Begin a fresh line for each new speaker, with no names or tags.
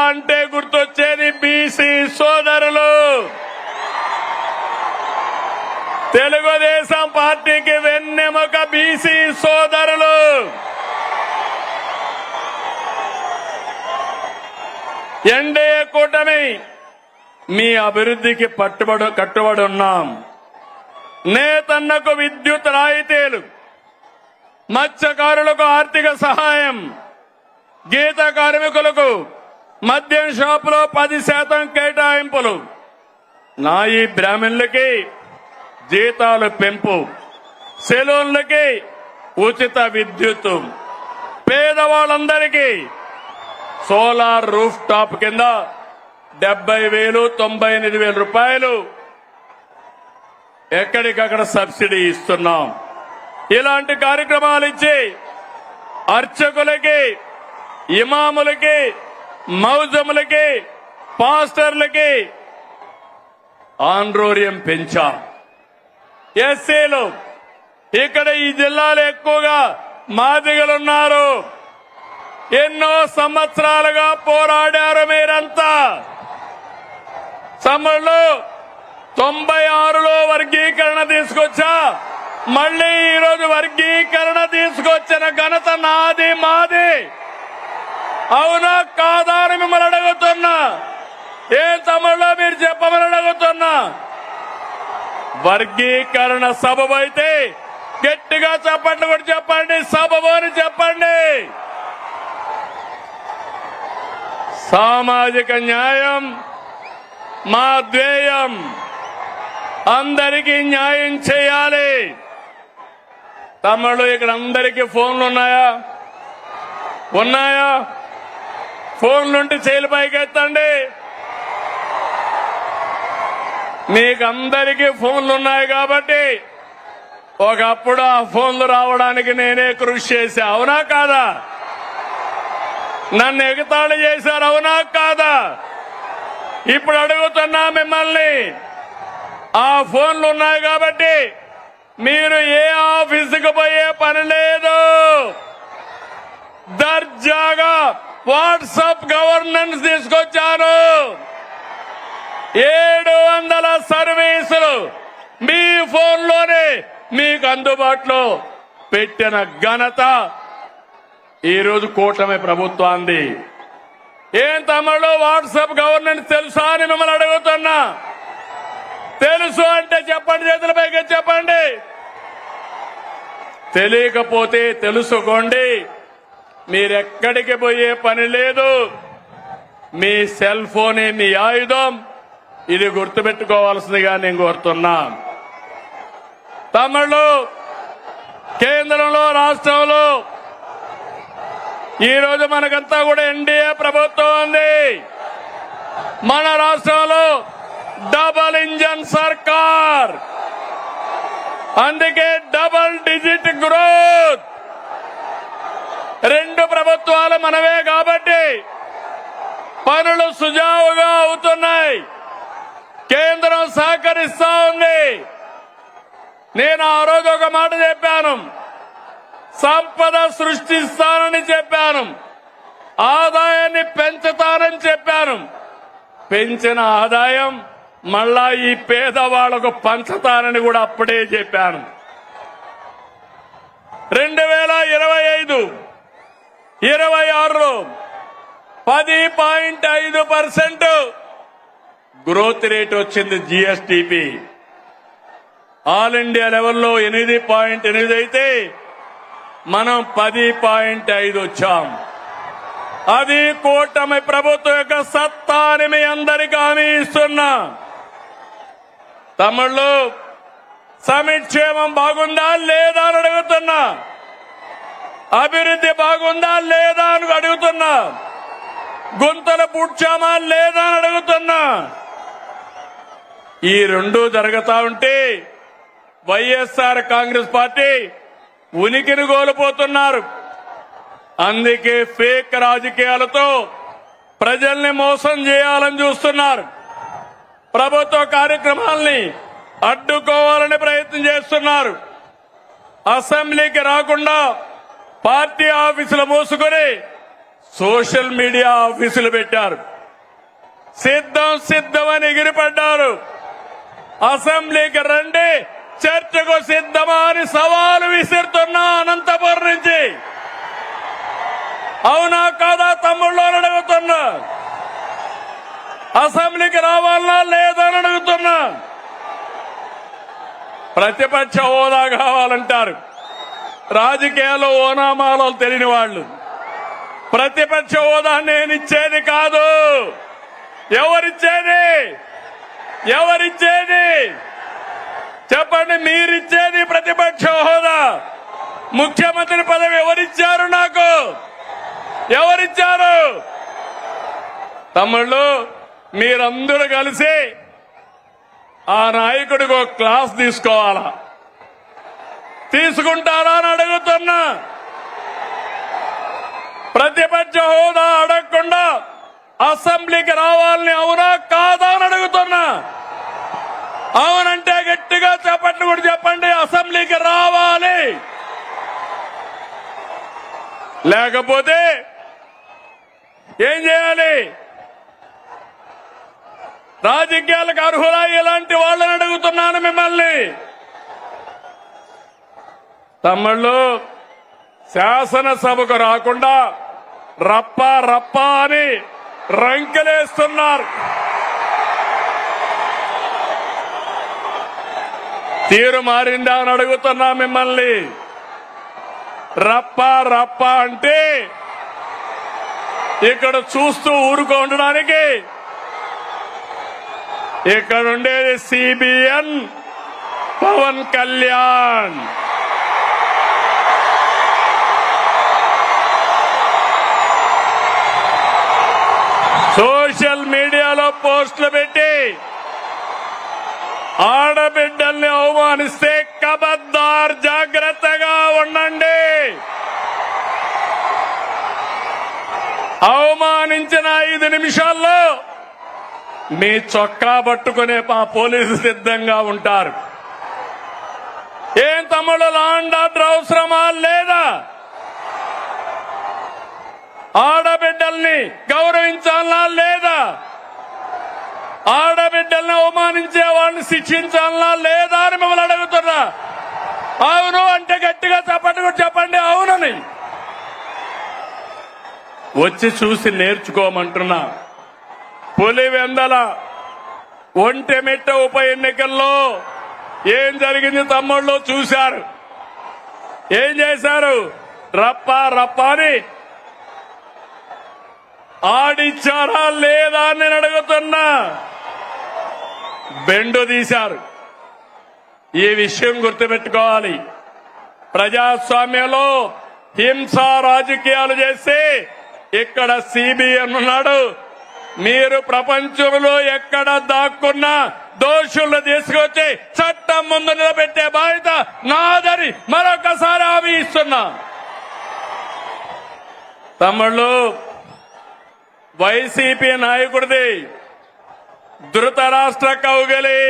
అంటే గుర్తొచ్చేది బీసీ సోదరులు. తెలుగుదేశం పార్టీకి వెన్నెముక బీసీ సోదరులు. ఎన్డీఏ కూటమి మీ అభివృద్ధికి కట్టుబడి ఉన్నాం. నేతన్నకు విద్యుత్ రాయితీలు, మత్స్యకారులకు ఆర్థిక సహాయం, గీత కార్మికులకు మద్యం షాపులో 10% కేటాయింపులు, నాయి బ్రాహ్మణులకి జీతాలు పెంపు, సెలూన్లకి ఉచిత విద్యుత్, పేదవాళ్ళందరికీ సోలార్ రూఫ్ టాప్ కింద 70,000 98,000 రూపాయలు ఎక్కడికక్కడ సబ్సిడీ ఇస్తున్నాం. ఇలాంటి కార్యక్రమాలు ఇచ్చి అర్చకులకి, ఇమాములకి, మౌజములకి, పాస్టర్లకి ఆండ్రోరియం పెంచాం. ఎస్సీలు ఇక్కడ ఈ జిల్లాలో ఎక్కువగా మాదిగలున్నారు. ఎన్నో సంవత్సరాలుగా పోరాడారు మీరంతా. సమ్మర్లో 96లో వర్గీకరణ తీసుకొచ్చా, మళ్లీ ఈరోజు వర్గీకరణ తీసుకొచ్చిన ఘనత నాది, మాది. అవునా కాదా అని మిమ్మల్ని అడుగుతున్నా. ఏం తమ్ముళ్ళో మీరు చెప్పమని అడుగుతున్నా. వర్గీకరణ సబబు అయితే గట్టిగా చెప్పండి, కూడా చెప్పండి. సబబు అని చెప్పండి. సామాజిక న్యాయం మా ధ్యేయం. అందరికీ న్యాయం చేయాలి. తమ్ముళ్ళు ఇక్కడ అందరికీ ఫోన్లు ఉన్నాయా? ఉన్నాయా? ఫోన్లుంటే చేతులు పైకెత్తండి. మీకు అందరికీ ఫోన్లు ఉన్నాయి కాబట్టి ఒకప్పుడు ఆ ఫోన్లు రావడానికి నేనే కృషి చేశా. అవునా కాదా? నన్ను ఎగతాళి చేశారు. అవునా కాదా? ఇప్పుడు అడుగుతున్నా మిమ్మల్ని, ఆ ఫోన్లు ఉన్నాయి కాబట్టి మీరు ఏ ఆఫీసుకు పోయే పని లేదు. దర్జాగా వాట్సాప్ గవర్నెన్స్ తీసుకొచ్చాను. 700 సర్వీసులు మీ ఫోన్లోనే మీకు అందుబాటులో పెట్టిన ఘనత ఈరోజు కూటమి ప్రభుత్వాన్ని. ఏం తమ్ముడు వాట్సాప్ గవర్నెన్స్ తెలుసా అని మిమ్మల్ని అడుగుతున్నా. తెలుసు అంటే చెప్పండి, చేతులపైకి చెప్పండి. తెలియకపోతే తెలుసుకోండి. మీరెక్కడికి పోయే పని లేదు. మీ సెల్ ఫోనే మీ ఆయుధం. ఇది గుర్తుపెట్టుకోవాల్సిందిగా నేను కోరుతున్నా. తమిళు కేంద్రంలో, రాష్ట్రంలో ఈరోజు మనకంతా కూడా ఎన్డీఏ ప్రభుత్వం ఉంది. మన రాష్ట్రంలో డబల్ ఇంజన్ సర్కార్. అందుకే డబల్ డిజిట్ గ్రోత్. 2 ప్రభుత్వాలు మనవే కాబట్టి పనులు సుజావుగా అవుతున్నాయి. కేంద్రం సహకరిస్తా ఉంది. నేను ఆ రోజు ఒక మాట చెప్పాను. సంపద సృష్టిస్తానని చెప్పాను. ఆదాయాన్ని పెంచుతానని చెప్పాను. పెంచిన ఆదాయం మళ్ళా ఈ పేదవాళ్లకు పంచుతానని కూడా అప్పుడే చెప్పాను. 2025, 26లో 10.5% గ్రోత్ రేట్ వచ్చింది. జీఎస్టీపీ ఆల్ ఇండియా లెవెల్లో 8.8 అయితే మనం 10.5 వచ్చాం. అది కూటమి ప్రభుత్వం యొక్క సత్తా అని మీ అందరికీ హామీ ఇస్తున్నా. తమిళలో సంక్షేమం బాగుందా లేదా అని అడుగుతున్నా. అభివృద్ధి బాగుందా లేదా అని అడుగుతున్నా. గుంతలు పూడ్చామా లేదా అని అడుగుతున్నా. ఈ 2 జరుగుతా ఉంటే వైఎస్ఆర్ కాంగ్రెస్ పార్టీ ఉనికిని కోల్పోతున్నారు. అందుకే ఫేక్ రాజకీయాలతో ప్రజల్ని మోసం చేయాలని చూస్తున్నారు. ప్రభుత్వ కార్యక్రమాల్ని అడ్డుకోవాలని ప్రయత్నం చేస్తున్నారు. అసెంబ్లీకి రాకుండా పార్టీ ఆఫీసులు మూసుకొని సోషల్ మీడియా ఆఫీసులు పెట్టారు. సిద్ధం సిద్ధమని ఎగిరిపడ్డారు. అసెంబ్లీకి రండి, చర్చకు సిద్ధమా అని సవాలు విసిరుతున్నా అనంతపురం నుంచి. అవునా కాదా తమ్ముళ్ళు అని అడుగుతున్నా. అసెంబ్లీకి రావాలన్నా లేదని అడుగుతున్నా. ప్రతిపక్ష హోదా కావాలంటారు. రాజకీయాల్లో ఓనామాలు తెలియని వాళ్ళు. ప్రతిపక్ష హోదా నేనిచ్చేది కాదు. ఎవరిచ్చేది? ఎవరిచ్చేది చెప్పండి. మీరిచ్చేది ప్రతిపక్ష హోదా. ముఖ్యమంత్రి పదవి ఎవరిచ్చారు? నాకు ఎవరిచ్చారు? తమ్ముళ్ళు, మీరందరూ కలిసి ఆ నాయకుడికి ఒక క్లాస్ తీసుకోవాలా? తీసుకుంటారా అని అడుగుతున్నా. ప్రతిపక్ష హోదా అడగకుండా అసెంబ్లీకి రావాలని అవునా కాదా అని అడుగుతున్నా. అవునంటే గట్టిగా చెప్పండి, కూడా చెప్పండి. అసెంబ్లీకి రావాలి. లేకపోతే ఏం చేయాలి? రాజకీయాలకు అర్హులా ఇలాంటి వాళ్ళని అడుగుతున్నాను మిమ్మల్ని. తమ్ముళ్ళు, శాసనసభకు రాకుండా రప్ప రప్ప అని రంకెలేస్తున్నారు. తీరు మారిందా అని అడుగుతున్నా మిమ్మల్ని. రప్ప రప్ప అంటే ఇక్కడ చూస్తూ ఊరుకోవడానికి, ఇక్కడ ఉండేది సిబిఎన్ పవన్ కళ్యాణ్. సోషల్ మీడియాలో పోస్టులు పెట్టి ఆడబిడ్డల్ని అవమానిస్తే ఖబర్దార్, జాగ్రత్తగా ఉండండి. అవమానించిన 5 నిమిషాల్లో మీ చొక్కా పట్టుకునే మా పోలీసు సిద్ధంగా ఉంటారు. ఏం తమ్ముడు, లాండ్ ఆర్డర్ అవసరమా లేదా? ఆడబిడ్డల్ని గౌరవించాలా లేదా? ఆడబిడ్డల్ని అవమానించే వాళ్ళని శిక్షించాలా లేదా అని మిమ్మల్ని అడుగుతున్నా. అవును అంటే గట్టిగా చెప్పండి అవునని. వచ్చి చూసి నేర్చుకోమంటున్నా. పులివెందల ఒంటెమిట్ట ఉప ఎన్నికల్లో ఏం జరిగింది తమ్ముళ్ళు చూశారు. ఏం చేశారు? రప్ప రప్ప అని ఆడిచ్చారా లేదా అని నేను అడుగుతున్నా. బెండు తీశారు. ఈ విషయం గుర్తుపెట్టుకోవాలి. ప్రజాస్వామ్యంలో హింసా రాజకీయాలు చేస్తే ఇక్కడ సిబిఎన్ ఉన్నాడు. మీరు ప్రపంచంలో ఎక్కడ దాక్కున్నా దోషులను తీసుకొచ్చి చట్టం ముందు నిలబెట్టే బాధ్యత నాదని మరొకసారి హామీ ఇస్తున్నా. తమ్ముళ్ళు, వైసీపీ నాయకుడిది ధృతరాష్ట్ర కౌగిలి.